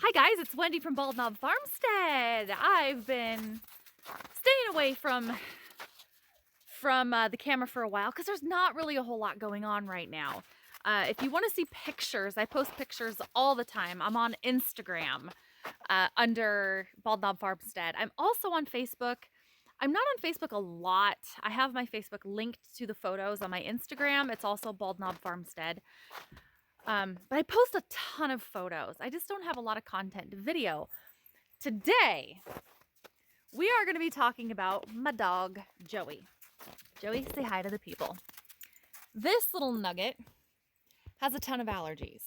Hi guys, it's Wendy from Bald Knob Farmstead. I've been staying away from the camera for a while because there's not really a whole lot going on right now. If you want to see pictures, I post pictures all the time. I'm on Instagram under Bald Knob Farmstead. I'm also on Facebook. I'm not on Facebook a lot. I have my Facebook linked to the photos on my Instagram. It's also Bald Knob Farmstead. But I post a ton of photos. I just don't have a lot of content to video. Today, we are going to be talking about my dog, Joey. Joey, say hi to the people. This little nugget has a ton of allergies.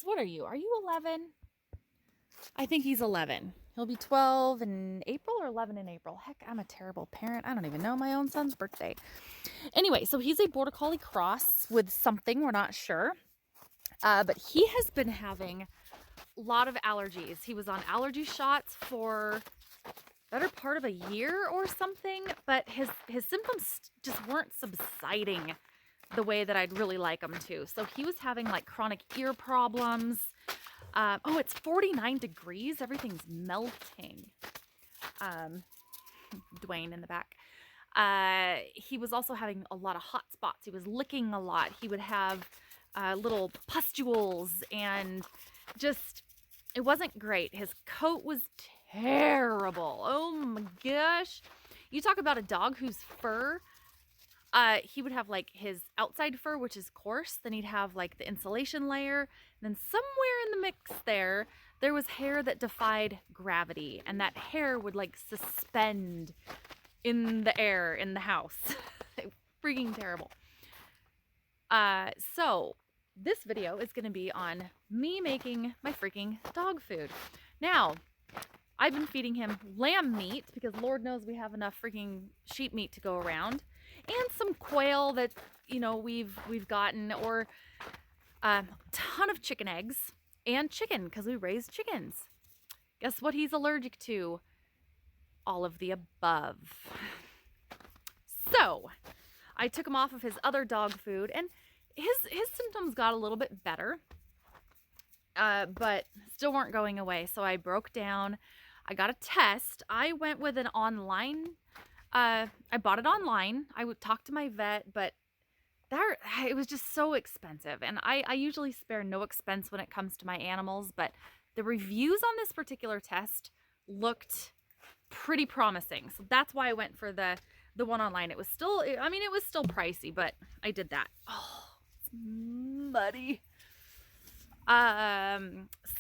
What are you? Are you 11? I think he's 11. He'll be 12 in April or 11 in April. Heck, I'm a terrible parent. I don't even know my own son's birthday. Anyway, so he's a Border Collie cross with something, we're not sure. But he has been having a lot of allergies. He was on allergy shots for better part of a year or something, but his symptoms just weren't subsiding the way that I'd really like them to. So he was having like chronic ear problems. Oh, it's 49 degrees. Everything's melting. Dwayne in the back. He was also having a lot of hot spots. He was licking a lot. He would have little pustules and just, it wasn't great. His coat was terrible. Oh my gosh. You talk about a dog whose fur, he would have like his outside fur, which is coarse. Then he'd have like the insulation layer. And then somewhere in the mix there was hair that defied gravity. And that hair would like suspend in the air in the house. Freaking terrible. So this video is going to be on me making my freaking dog food. Now, I've been feeding him lamb meat because Lord knows we have enough freaking sheep meat to go around, and some quail that, you know, we've gotten, or a ton of chicken eggs and chicken because we raise chickens. Guess what he's allergic to? All of the above. So I took him off of his other dog food, and his symptoms got a little bit better, but still weren't going away. So I broke down. I got a test. I went with an online. I bought it online. I would talk to my vet, but it was just so expensive. And I usually spare no expense when it comes to my animals, but the reviews on this particular test looked pretty promising. So that's why I went for the one online. It was still, I mean, it was still pricey, but I did that. Oh, it's muddy.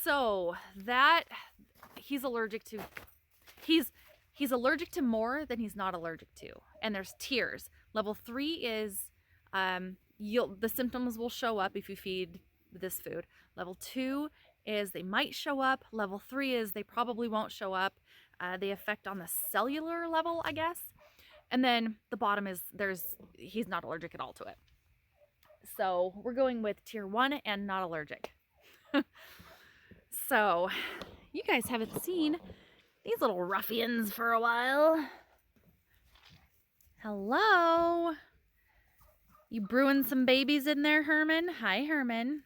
So that he's allergic to, he's allergic to more than he's not allergic to. And there's tiers. Level 3 is, the symptoms will show up if you feed this food. Level 2 is they might show up. Level 3 is they probably won't show up. They affect on the cellular level, I guess. And then the bottom is he's not allergic at all to it. So we're going with tier 1 and not allergic. So you guys haven't seen these little ruffians for a while. Hello. You brewing some babies in there, Herman? Hi, Herman.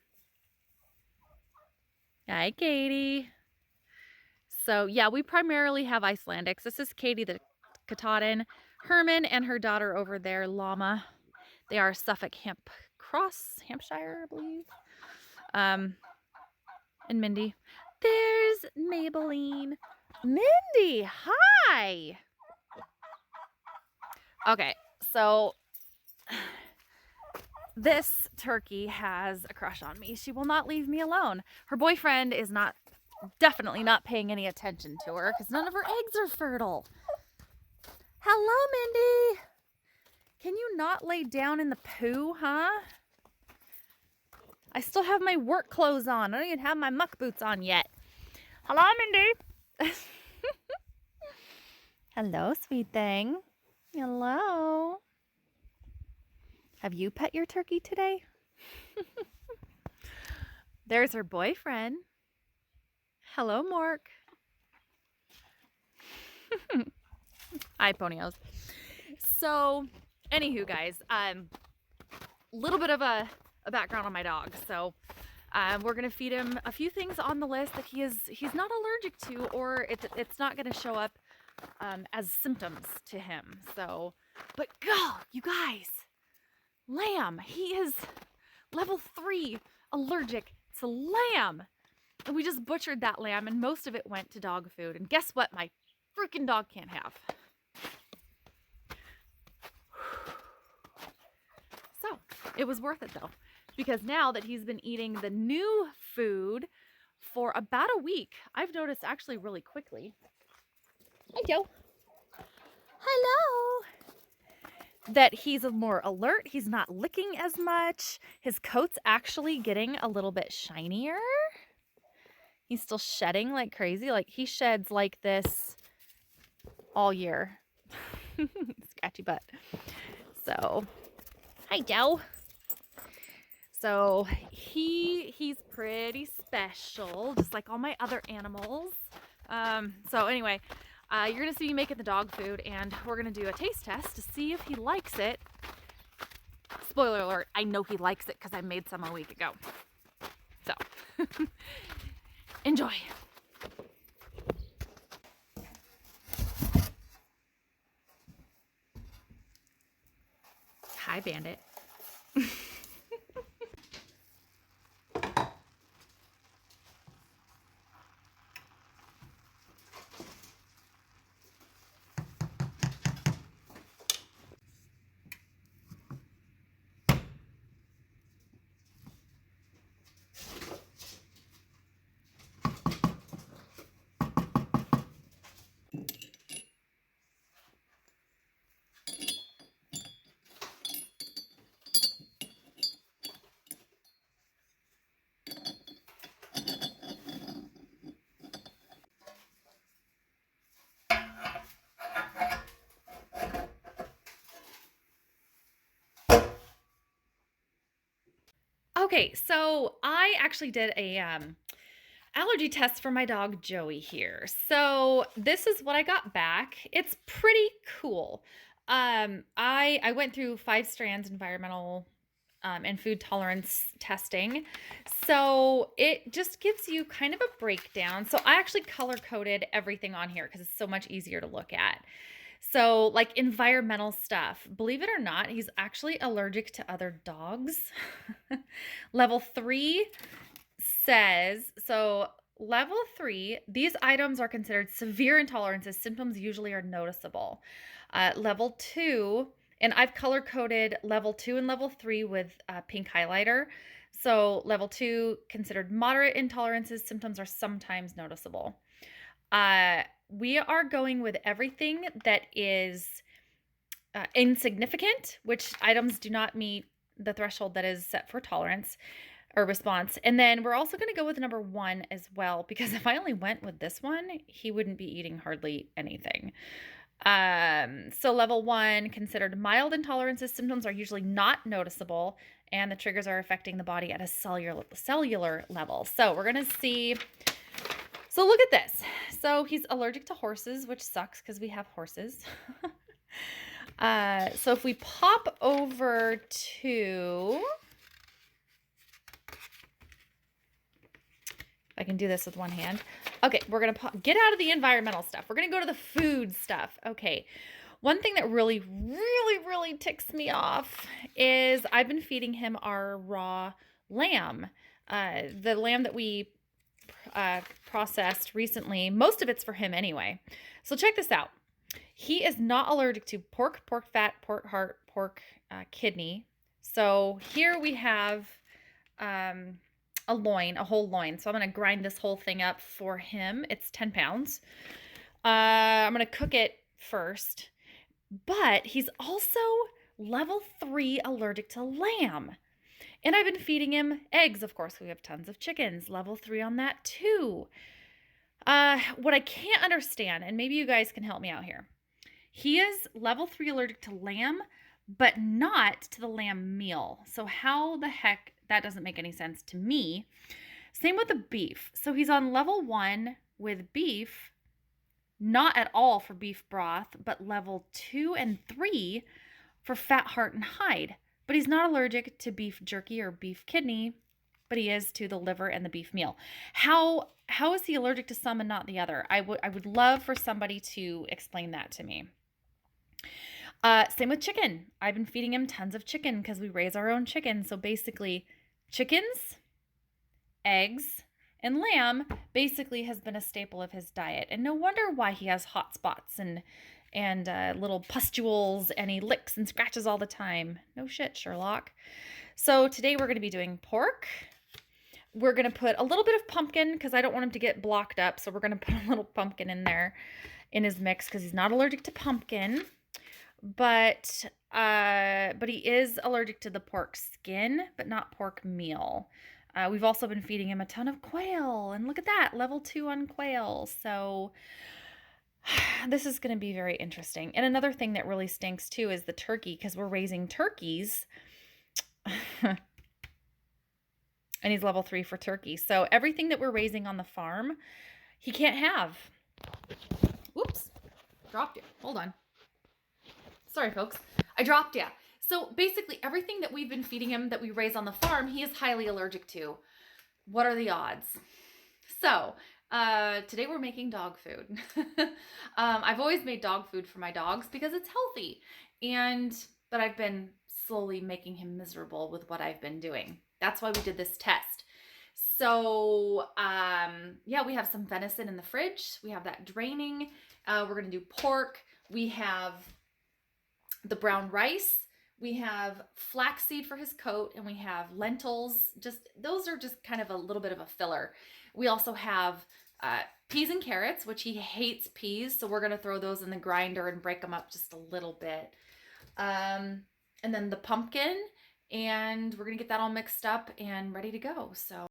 Hi, Katie. So yeah, we primarily have Icelandics. This is Katie the Katahdin. Herman and her daughter over there, Llama. They are Suffolk Hampshire, I believe. And Mindy. There's Maybelline. Mindy, hi. Okay, so this turkey has a crush on me. She will not leave me alone. Her boyfriend is definitely not paying any attention to her because none of her eggs are fertile. Hello, Mindy. Can you not lay down in the poo, huh? I still have my work clothes on. I don't even have my muck boots on yet. Hello, Mindy. Hello, sweet thing. Hello. Have you pet your turkey today? There's her boyfriend. Hello, Mork. Hi, Ponios. So, anywho, guys, little bit of a background on my dog. So, We're gonna feed him a few things on the list that he's not allergic to, or it's not gonna show up as symptoms to him. So, but go, you guys, lamb. He is level 3 allergic to lamb. And we just butchered that lamb, and most of it went to dog food. And guess what? My freaking dog can't have. So it was worth it though, because now that he's been eating the new food for about a week, I've noticed actually really quickly. Hi, Joe. Hello. That he's more alert. He's not licking as much. His coat's actually getting a little bit shinier. He's still shedding like crazy. Like he sheds like this all year. Scratchy butt. So, hi, Joe. So he's pretty special, just like all my other animals. So anyway, you're gonna see me making the dog food, and we're gonna do a taste test to see if he likes it. Spoiler alert, I know he likes it because I made some a week ago. So enjoy. Hi, Bandit. Okay, so I actually did a allergy test for my dog Joey here. So this is what I got back. It's pretty cool. I went through 5 strands environmental and food tolerance testing. So it just gives you kind of a breakdown. So I actually color coded everything on here because it's so much easier to look at. So, like environmental stuff, believe it or not, he's actually allergic to other dogs. Level 3 says, so level 3, these items are considered severe intolerances. Symptoms usually are noticeable. Level 2, and I've color coded level 2 and level 3 with pink highlighter. So level 2, considered moderate intolerances. Symptoms are sometimes noticeable. We are going with everything that is insignificant, which items do not meet the threshold that is set for tolerance or response. And then we're also going to go with number 1 as well, because if I only went with this one, he wouldn't be eating hardly anything. So level 1, considered mild intolerances. Symptoms are usually not noticeable, and the triggers are affecting the body at a cellular level. So we're going to see. So look at this. So he's allergic to horses, which sucks because we have horses. So if we pop over to, I can do this with one hand. Okay, we're going to get out of the environmental stuff. We're going to go to the food stuff. Okay. One thing that really, really, really ticks me off is I've been feeding him our raw lamb. The lamb that we processed recently. Most of it's for him anyway. So check this out. He is not allergic to pork, pork fat, pork heart, pork kidney. So here we have a whole loin. So I'm going to grind this whole thing up for him. It's 10 pounds. I'm going to cook it first. But he's also level 3 allergic to lamb. And I've been feeding him eggs, of course. We have tons of chickens. Level 3 on that too. What I can't understand, and maybe you guys can help me out here. He is level 3 allergic to lamb, but not to the lamb meal. So how the heck, that doesn't make any sense to me. Same with the beef. So he's on level 1 with beef, not at all for beef broth, but level 2 and 3 for fat, heart, and hide. But he's not allergic to beef jerky or beef kidney. but he is to the liver and the beef meal. How is he allergic to some and not the other? I would love for somebody to explain that to me. Same with chicken. I've been feeding him tons of chicken because we raise our own chicken. So basically, chickens, eggs, and lamb basically has been a staple of his diet. And no wonder why he has hot spots and little pustules, and he licks and scratches all the time. No shit, Sherlock. So today we're going to be doing pork. We're going to put a little bit of pumpkin because I don't want him to get blocked up. So we're going to put a little pumpkin in there in his mix because he's not allergic to pumpkin. But he is allergic to the pork skin, but not pork meal. We've also been feeding him a ton of quail, and look at that, level 2 on quail. So this is going to be very interesting. And another thing that really stinks too is the turkey, because we're raising turkeys. And he's level 3 for turkey. So everything that we're raising on the farm, he can't have. Whoops, dropped it. Hold on. Sorry, folks. I dropped you. So basically everything that we've been feeding him that we raise on the farm, he is highly allergic to. What are the odds? So today we're making dog food. I've always made dog food for my dogs because it's healthy. But I've been slowly making him miserable with what I've been doing. That's why we did this test. So yeah, we have some venison in the fridge. We have that draining. We're going to do pork. We have the brown rice, we have flaxseed for his coat, and we have lentils. Those are just kind of a little bit of a filler. We also have peas and carrots, which he hates peas, so we're going to throw those in the grinder and break them up just a little bit. And then the pumpkin, and we're going to get that all mixed up and ready to go. So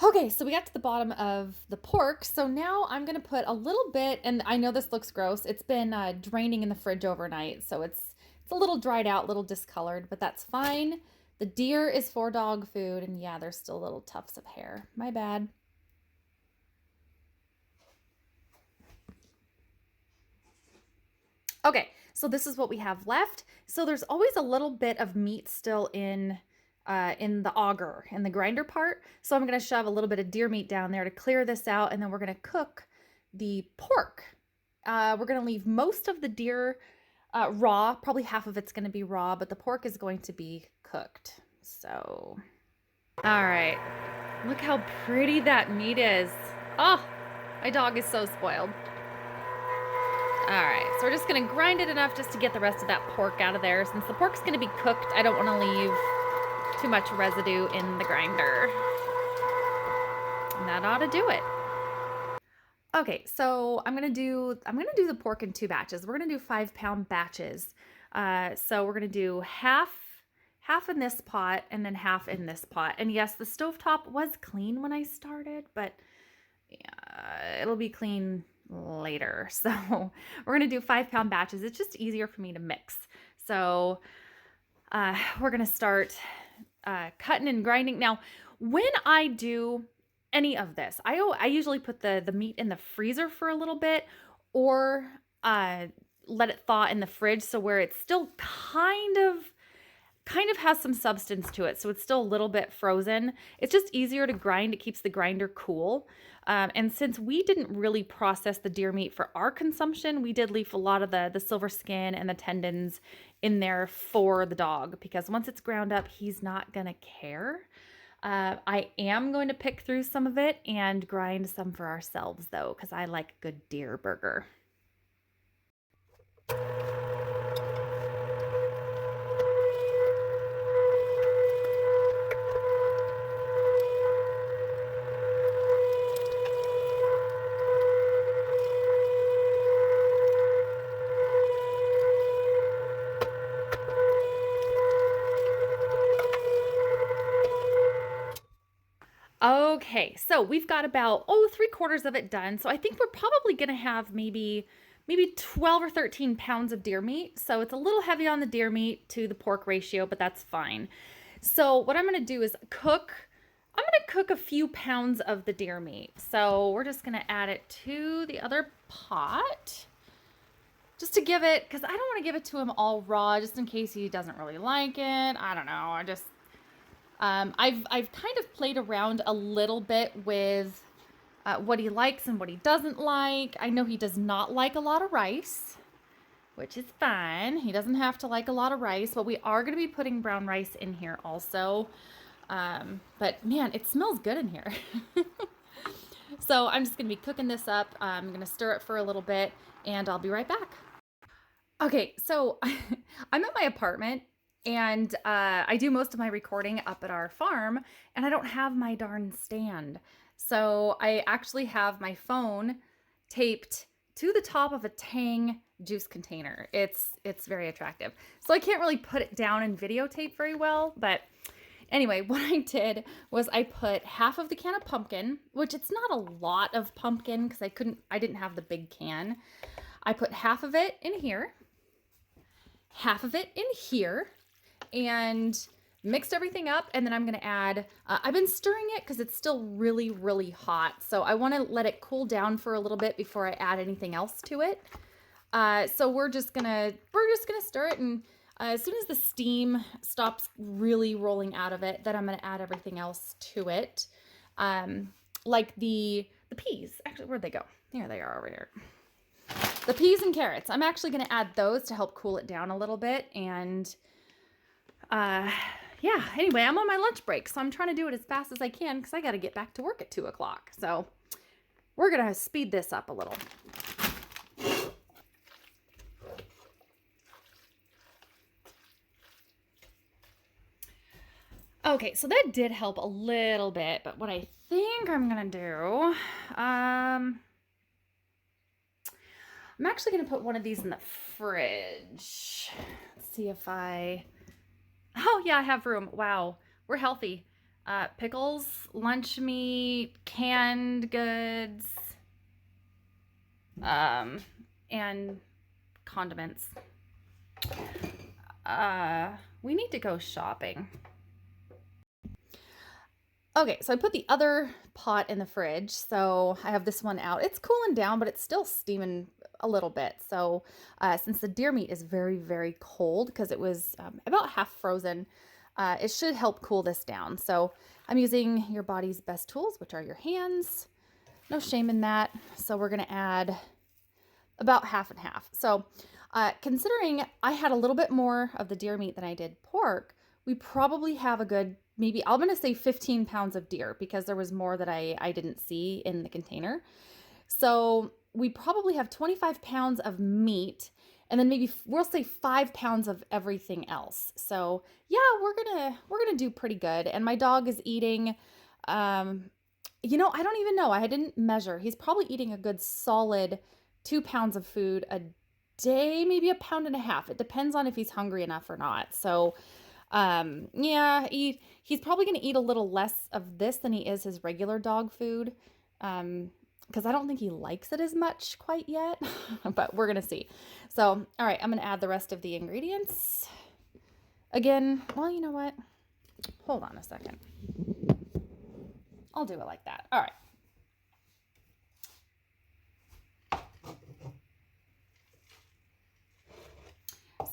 okay, so we got to the bottom of the pork. So now I'm going to put a little bit, and I know this looks gross. It's been draining in the fridge overnight. So it's a little dried out, a little discolored, but that's fine. The deer is for dog food. And yeah, there's still little tufts of hair. My bad. Okay, so this is what we have left. So there's always a little bit of meat still in the auger, in the grinder part. So I'm going to shove a little bit of deer meat down there to clear this out, and then we're going to cook the pork. We're going to leave most of the deer raw. Probably half of it's going to be raw, but the pork is going to be cooked. So, all right. Look how pretty that meat is. Oh, my dog is so spoiled. All right, so we're just going to grind it enough just to get the rest of that pork out of there. Since the pork's going to be cooked, I don't want to leave too much residue in the grinder. And that ought to do it. Okay, so I'm gonna do the pork in 2 batches. We're gonna do 5-pound batches. So we're gonna do half in this pot and then half in this pot. And yes, the stovetop was clean when I started, but yeah, it'll be clean later. So we're gonna do 5-pound batches. It's just easier for me to mix. So we're gonna start cutting and grinding. Now, when I do any of this, I usually put the meat in the freezer for a little bit, or let it thaw in the fridge, so where it's still kind of kind of has some substance to it, so it's still a little bit frozen. It's just easier to grind. It keeps the grinder cool. And since we didn't really process the deer meat for our consumption, we did leave a lot of the silver skin and the tendons in there for the dog, because once it's ground up, he's not gonna care. I am going to pick through some of it and grind some for ourselves, though, because I like a good deer burger. Okay, so we've got about, 3/4 of it done. So I think we're probably going to have maybe 12 or 13 pounds of deer meat. So it's a little heavy on the deer meat to the pork ratio, but that's fine. So what I'm going to do is I'm going to cook a few pounds of the deer meat. So we're just going to add it to the other pot just to give it, because I don't want to give it to him all raw, just in case he doesn't really like it. I don't know. I've kind of played around a little bit with what he likes and what he doesn't like. I know he does not like a lot of rice, which is fine. He doesn't have to like a lot of rice, but we are going to be putting brown rice in here also. But man, it smells good in here. So I'm just going to be cooking this up. I'm going to stir it for a little bit, and I'll be right back. Okay, so I'm at my apartment. And I do most of my recording up at our farm, and I don't have my darn stand. So I actually have my phone taped to the top of a Tang juice container. It's very attractive. So I can't really put it down and videotape very well. But anyway, what I did was I put half of the can of pumpkin, which it's not a lot of pumpkin because I didn't have the big can. I put half of it in here, half of it in here, and mixed everything up. And then I'm going to add, I've been stirring it because it's still really, really hot. So I want to let it cool down for a little bit before I add anything else to it. So we're just going to stir it. And as soon as the steam stops really rolling out of it, then I'm going to add everything else to it. Like the peas. Actually, where'd they go? Here they are over here. The peas and carrots. I'm actually going to add those to help cool it down a little bit. And yeah, anyway, I'm on my lunch break, so I'm trying to do it as fast as I can because I got to get back to work at 2 o'clock. So we're going to speed this up a little. Okay, so that did help a little bit, but what I think I'm going to do, I'm actually going to put one of these in the fridge. Let's see if oh yeah, I have room. Wow, we're healthy. Pickles, lunch meat, canned goods, and condiments. We need to go shopping. Okay, so I put the other pot in the fridge. So I have this one out. It's cooling down, but it's still steaming a little bit. So since the deer meat is very, very cold because it was about half frozen, it should help cool this down. So I'm using your body's best tools, which are your hands. No shame in that. So we're going to add about half and half. So considering I had a little bit more of the deer meat than I did pork, we probably have a good, maybe I'm going to say 15 pounds of deer because there was more that I didn't see in the container. So we probably have 25 pounds of meat, and then maybe we'll say 5 pounds of everything else. So yeah, we're gonna do pretty good. And my dog is eating, I don't even know. I didn't measure. He's probably eating a good solid 2 pounds of food a day, maybe 1.5 pounds. It depends on if he's hungry enough or not. So yeah, he's probably going to eat a little less of this than he is his regular dog food. Because I don't think he likes it as much quite yet, but we're going to see. So, all right, I'm going to add the rest of the ingredients. Again, well, you know what? Hold on a second. I'll do it like that. All right.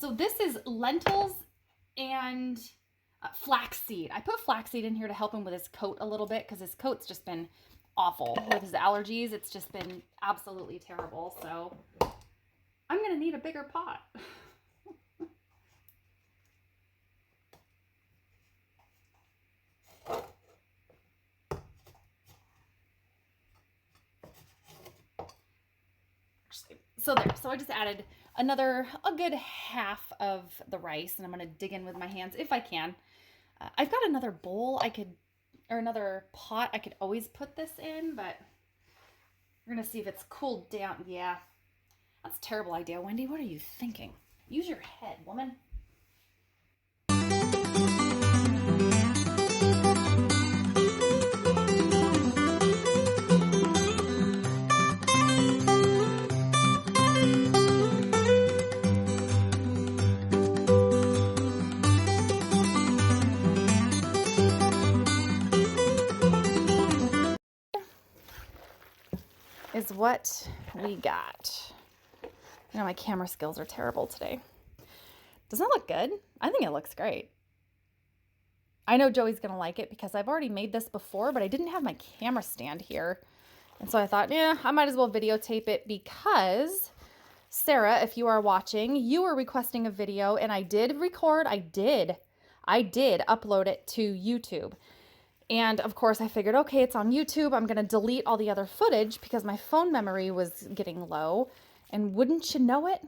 So this is lentils and flaxseed. I put flaxseed in here to help him with his coat a little bit because his coat's just been awful with his allergies. It's just been absolutely terrible. So I'm going to need a bigger pot. So there. So I just added a good half of the rice, and I'm going to dig in with my hands if I can. I've got another bowl or another pot I could always put this in, but we're going to see if it's cooled down. Yeah, that's a terrible idea. Wendy, what are you thinking? Use your head, woman. Is what we got. You know, my camera skills are terrible today. Does that look good? I think it looks great. I know Joey's gonna like it because I've already made this before, but I didn't have my camera stand here. And so I thought, yeah, I might as well videotape it because Sarah, if you are watching, you were requesting a video and I did record, I did upload it to YouTube. And of course I figured, okay, it's on YouTube. I'm going to delete all the other footage because my phone memory was getting low. And wouldn't you know it?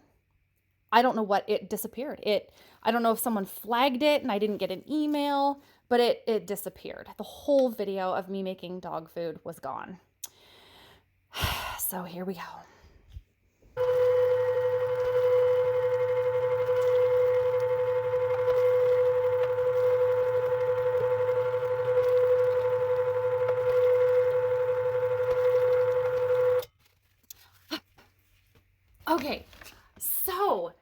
I don't know what, it disappeared. I don't know if someone flagged it and I didn't get an email, but it disappeared. The whole video of me making dog food was gone. So here we go. Okay, so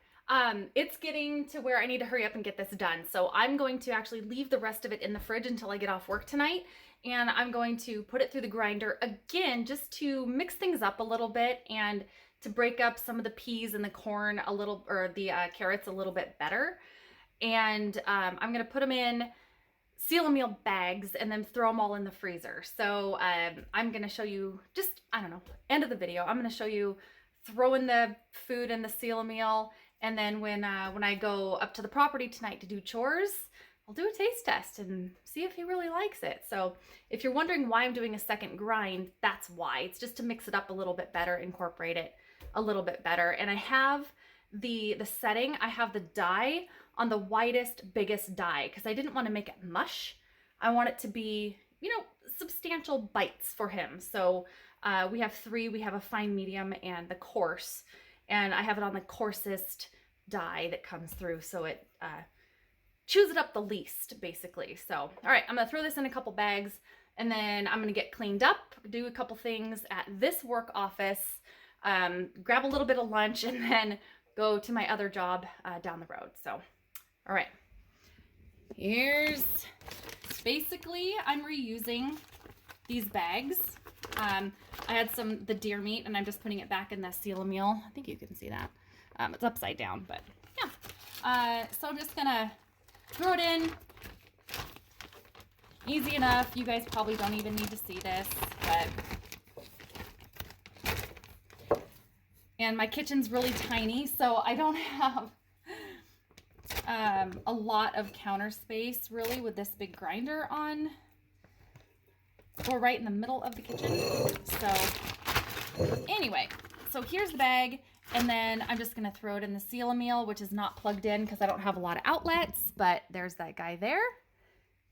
it's getting to where I need to hurry up and get this done. So I'm going to actually leave the rest of it in the fridge until I get off work tonight. And I'm going to put it through the grinder again, just to mix things up a little bit and to break up some of the peas and the corn a little, or the carrots a little bit better. And I'm going to put them in seal meal bags and then throw them all in the freezer. So I'm going to show you just, I don't know, end of the video. I'm going to show you throwing the food in the seal meal, and then when I go up to the property tonight to do chores, I'll do a taste test and see if he really likes it. So if you're wondering why I'm doing a second grind, that's why. It's just to mix it up a little bit better, incorporate it a little bit better. And I have the setting, I have the dye on the widest, biggest dye because I didn't want to make it mush. I want it to be, you know, substantial bites for him. So we have three. We have a fine, medium, and the coarse. And I have it on the coarsest dye that comes through, so it chews it up the least, basically. So, all right, I'm going to throw this in a couple bags, and then I'm going to get cleaned up, do a couple things at this work office, grab a little bit of lunch, and then go to my other job down the road. So, all right. Here's, basically, I'm reusing these bags. I had the deer meat, and I'm just putting it back in the seal meal. I think you can see that. It's upside down, but yeah. So I'm just gonna throw it in. Easy enough. You guys probably don't even need to see this, but. And my kitchen's really tiny, so I don't have a lot of counter space, really, with this big grinder on. Or right in the middle of the kitchen. So anyway, so here's the bag, and then I'm just gonna throw it in the seal meal, which is not plugged in because I don't have a lot of outlets, but there's that guy there,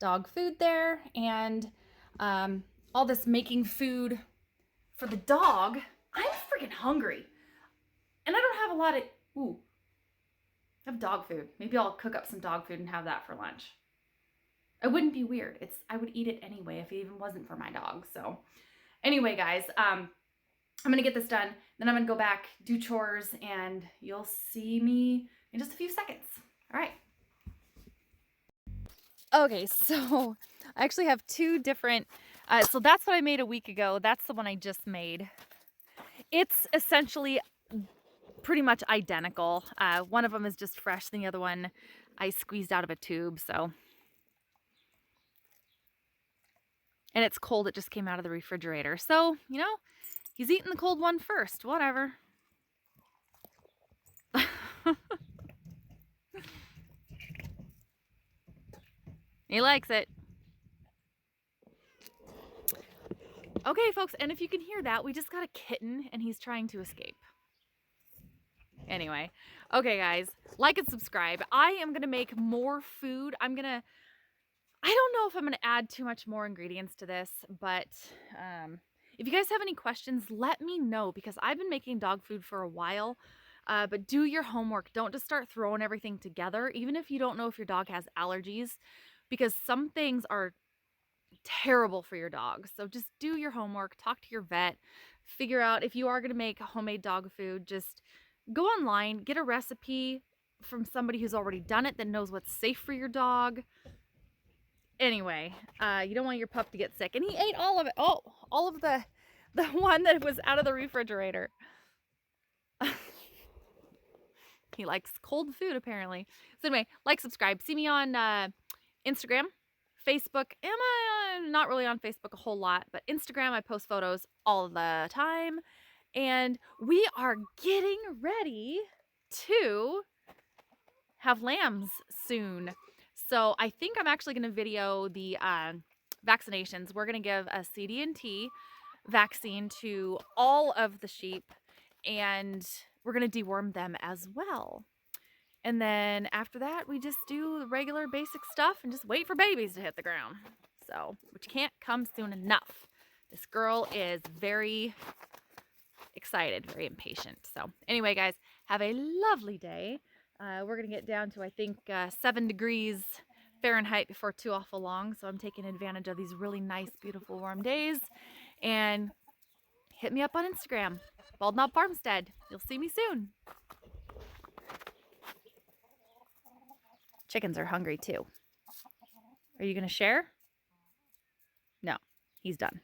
dog food there, and all this making food for the dog. I'm freaking hungry, and I don't have a lot of, I have dog food. Maybe I'll cook up some dog food and have that for lunch. It wouldn't be weird. I would eat it anyway if it even wasn't for my dog. So anyway, guys, I'm going to get this done. Then I'm going to go back, do chores, and you'll see me in just a few seconds. All right. Okay, so I actually have two different, so that's what I made a week ago. That's the one I just made. It's essentially pretty much identical. One of them is just fresh. The other one ice squeezed out of a tube, so. And it's cold, it just came out of the refrigerator. So, you know, he's eating the cold one first, whatever. He likes it. Okay, folks, and if you can hear that, we just got a kitten and he's trying to escape. Anyway, okay, guys, like and subscribe. I am going to make more food. I don't know if I'm going to add too much more ingredients to this, but if you guys have any questions, let me know, because I've been making dog food for a while. But do your homework. Don't just start throwing everything together, even if you don't know if your dog has allergies, because some things are terrible for your dog. So just do your homework, talk to your vet, figure out if you are going to make homemade dog food, just go online, get a recipe from somebody who's already done it that knows what's safe for your dog. Anyway, you don't want your pup to get sick. And he ate all of it. Oh, all of the one that was out of the refrigerator. He likes cold food, apparently. So anyway, like, subscribe. See me on Instagram, Facebook. Not really on Facebook a whole lot, but Instagram, I post photos all the time. And we are getting ready to have lambs soon. So I think I'm actually going to video the vaccinations. We're going to give a CD&T vaccine to all of the sheep, and we're going to deworm them as well. And then after that, we just do the regular basic stuff and just wait for babies to hit the ground. So, which can't come soon enough. This girl is very excited, very impatient. So anyway, guys, have a lovely day. We're going to get down to, I think, 7 degrees Fahrenheit before too awful long. So I'm taking advantage of these really nice, beautiful, warm days. And hit me up on Instagram, Bald Knob Farmstead. You'll see me soon. Chickens are hungry too. Are you going to share? No, he's done.